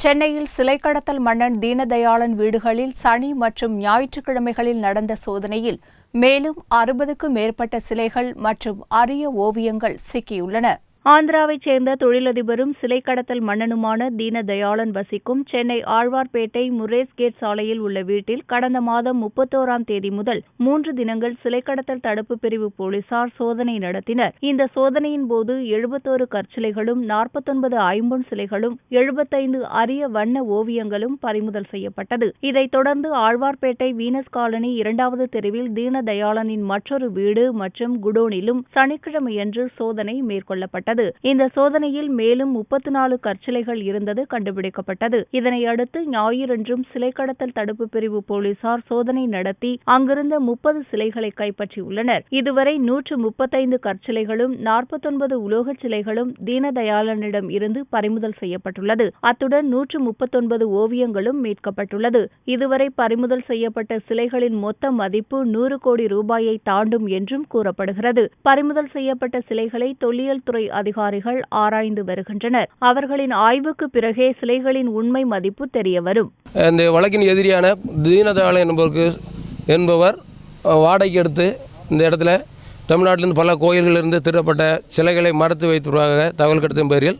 சென்னையில் சிலை கடத்தல் மன்னன் தீனதயாளன் வீடுகளில் சனி மற்றும் ஞாயிற்றுக்கிழமைகளில் நடந்த சோதனையில் மேலும் 60க்கும் மேற்பட்ட சிலைகள் மற்றும் அரிய ஓவியங்கள் சிக்கியுள்ளன. ஆந்திராவைச் சேர்ந்த தொழிலதிபரும் சிலை கடத்தல் மன்னனுமான தீனதயாளன் வசிக்கும் சென்னை ஆழ்வார்பேட்டை முரேஸ் கேட் சாலையில் உள்ள வீட்டில் கடந்த மாதம் 31ஆம் தேதி முதல் 3 தினங்கள் சிலை கடத்தல் தடுப்பு பிரிவு போலீசார் சோதனை நடத்தினர். இந்த சோதனையின் போது 71 கற்சிலைகளும் 49 ஐம்பொன் சிலைகளும் 75 அரிய வண்ண ஓவியங்களும் பறிமுதல் செய்யப்பட்டது. இதைத் தொடர்ந்து ஆழ்வார்பேட்டை வீனஸ் காலனி 2வது தெருவில் தீனதயாளனின் மற்றொரு வீடு மற்றும் குடோனிலும் சனிக்கிழமையன்று சோதனை மேற்கொள்ளப்பட்டது. இந்த சோதனையில் மேலும் 34 கற்சிலைகள் இருந்தது கண்டுபிடிக்கப்பட்டது. இதனையடுத்து ஞாயிறன்றும் சிலை கடத்தல் தடுப்பு பிரிவு போலீசார் சோதனை நடத்தி அங்கிருந்த 30 சிலைகளை கைப்பற்றியுள்ளனர். இதுவரை 135 கற்சிலைகளும் 49 உலோகச் சிலைகளும் தீனதயாளனிடம் இருந்து பறிமுதல் செய்யப்பட்டுள்ளது. அத்துடன் 139 ஓவியங்களும் மீட்கப்பட்டுள்ளது. இதுவரை பறிமுதல் செய்யப்பட்ட சிலைகளின் மொத்த மதிப்பு 100 கோடி ரூபாயை தாண்டும் என்றும் கூறப்படுகிறது. பறிமுதல் செய்யப்பட்ட சிலைகளை தொல்லியல் துறை அதிகாரிகள் ஆராய்ந்து வருகின்றனர். அவர்களின் ஆய்வுக்கு பிறகே சிலைகளின் உண்மை மதிப்பு தெரியவரும். இந்த வழக்கின் எதிரியான தீனதயாளன் என்பவர் வாடகைக்கு எடுத்து இந்த இடத்துல தமிழ்நாட்டிலிருந்து பல கோயில்களிலிருந்து திருடப்பட்ட சிலைகளை மறைத்து வைத்துள்ளதாக தகவல் கிடைத்த பேரில்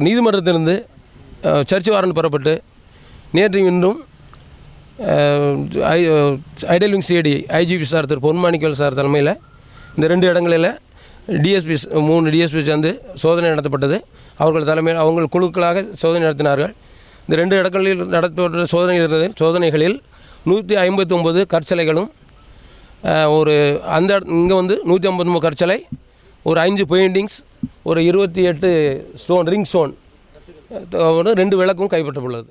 நீதிமன்றத்திலிருந்து சர்ச் வாரண்ட் பெறப்பட்டு நேற்று இன்றும் ideal wing CID IGP sir திரு பொன்மாணிக்கவேல் சார் தலைமையில் இந்த 2 இடங்களில் டிஎஸ்பி 3 டிஎஸ்பி சேர்ந்து சோதனை நடத்தப்பட்டது. அவர்கள் தலைமையில் அவங்க குழுக்களாக சோதனை நடத்தினார்கள். இந்த 2 இடங்களில் நடத்தப்பட்ட சோதனைகளில் 159 கற்சிலைகளும் இங்கே வந்து 159 கற்சிலை, ஒரு 5 பெயிண்டிங்ஸ், ஒரு 28 ரிங் ஸ்டோன் 2 விளக்கும் கைப்பற்றப்பட்டுள்ளது.